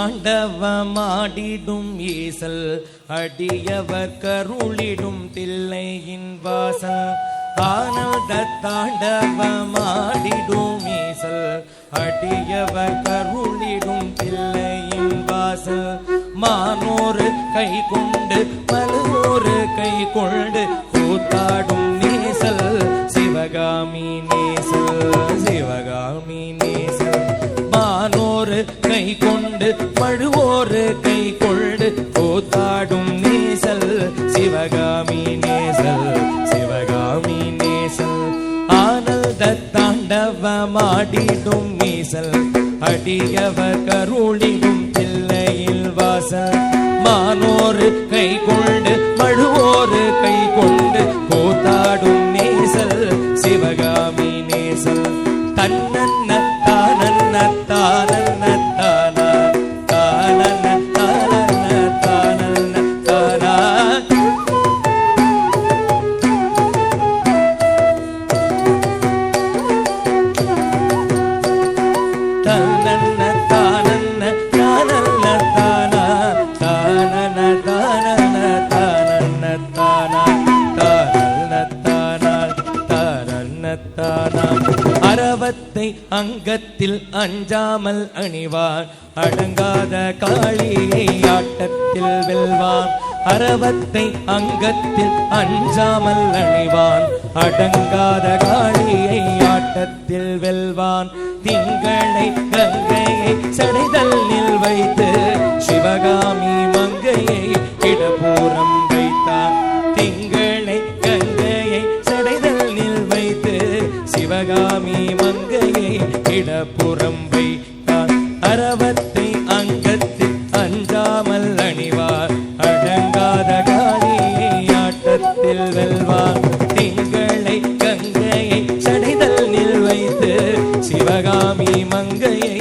தாண்டவமாடிடும் ஈசல் அடியவர் கருளிடும் தில்லையின் வாசல் ஆனந்த தாண்டவமாடிடும் ஈசல் அடியவர் கருளிடும் தில்லையின் வாசல் மானோரு கை கொண்டு பலோரு கை கொண்டு கூத்தாடும் நேசல் சிவகாமி நேசல் சிவகாமி நேசல் மானோரு கை கொண்டு பழுவோரு கை கொண்டு கூத்தாடும் நேசல் சிவகாமி நேசல் சிவகாமி நேசல் ஆனந்த தாண்டவமாடிடும் மீசல் அடியவர் கருளிடும் தில்லையில் வாசல் மானோரு கை கொண்டு மழுவோரு கை கொண்டு கூத்தாடும் நேசல் சிவகாமி நேசல் தன்னன்ன தானன்ன தானன்ன தானா தானன்ன தானன்ன தானன்ன தானா தன்னன்ன தானன்ன தானன்ன தானா தானன்ன தானன்ன தானன்ன தானா தானன்ன தானா தானன்ன தானா அரவத்தை அங்கத்தில் அஞ்சாமல் அணிவான் அடங்காத காளியை ஆட்டத்தில் வெல்வான் அரவத்தை அங்கத்தில் அஞ்சாமல் அணிவான் அடங்காத காளியை ஆட்டத்தில் வெல்வான் திங்களை கங்கையை சடைதல்லில் வைத்து சிவகாமி மங்கையை இடபூரம் வைத்தான் திங்களை கங்கையை சடைதல்லில் வைத்து சிவகாமி மங்கையை இடப்புறம் வைத்தான் அரவத்தை அங்கத்தில் அஞ்சாமல் அணிவார் அடங்காத காளியை ஆட்டத்தில் வெல்வார் திங்களை கங்கையை சடைதல்லில் வைத்து சிவகாமி மங்கையை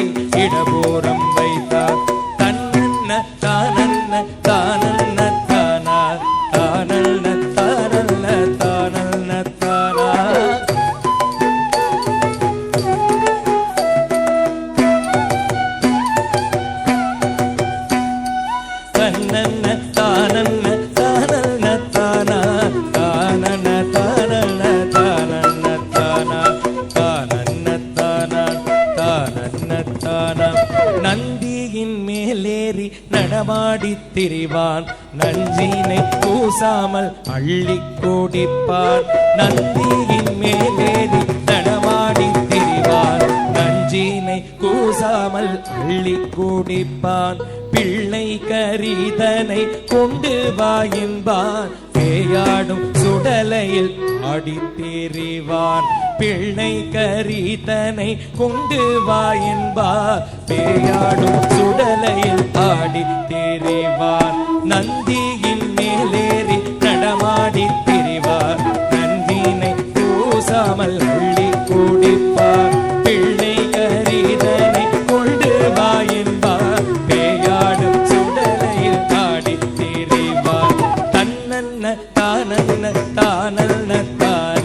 இடபூரம் வைத்தார் தன்னன்ன தானன்ன தானன்ன தானா தானன்ன தானன்ன தானன்ன தானா தன்னன்ன தானன்ன தானன்ன தானா தானன்ன தானன்ன தானன்ன தானா தானன்ன தானா தானன்ன தானா நந்தியின் மேலேறி நடமாடி திரிவான் நஞ்சினை பூசாமல் அள்ளி கூடிப்பான் நந்தியின் மேலேறி நடமாடி திரிவான் நஞ்சினை கூசாமல் அள்ளி கூடிப்பான் பிள்ளை கரிதனை கொண்டு வா என்பான் பேயாடும் சுடலையில் ஆடி திரிவான் பிள்ளை கரிதனை கொண்டு வா என்பார் பேயாடும் சுடலையில் ஆடி திரிவான் நந்தியின் மேலேறி நடமாடி திரிவார் நந்தினை பூசாமல் அள்ளி கூடிப்பார் பிள்ளை கரிதனை கொண்டு வா என்பார் பேயாடும் சுடலையில் ஆடி திரிவார் தன்னன்ன தானன்ன தானன்ன தான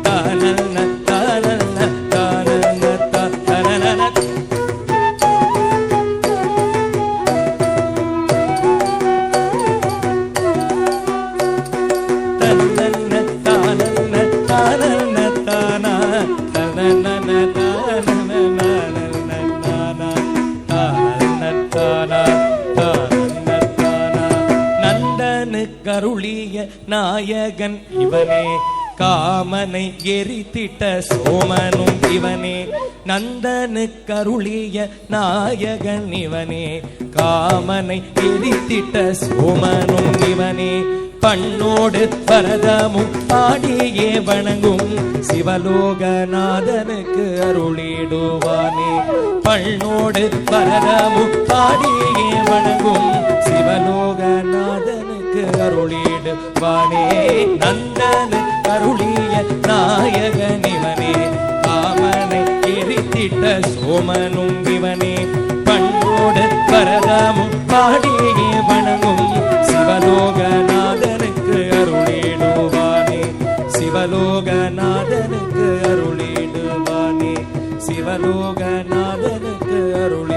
தானன்ன தானன்ன தானன்ன தானன்ன தன்னன்ன தானன்ன தானன்ன தானா தனனன தானனன தானா தானன்ன தானா தானன்ன தானா நந்தனு கருளிய நாயகன் இவனே காமனை எரித்திட்ட சோமனும் இவனே நந்தனு கருளிய நாயகன் இவனே காமனை எரித்திட்ட சோமனும் இவனே பண்ணோடு பரதமும் பாடியே வணங்கும் சிவலோகநாதனுக்கு அருளிடுவானே பண்ணோடு பரதமும் பாடியே வணங்கும் சிவலோகநாதனுக்கு அருளிடுவானே நந்தனு அருளிய நாயகன் இவனே காமனை எரித்திட்ட சோமனும் இவனே பண்ணோடு பரதமும் பாடியே வணங்கும் சிவலோகநாதனுக்கு அருளிடுவானே சிவலோகநாதனுக்கு அருளிடுவானே சிவலோகநாதனுக்கு அருளி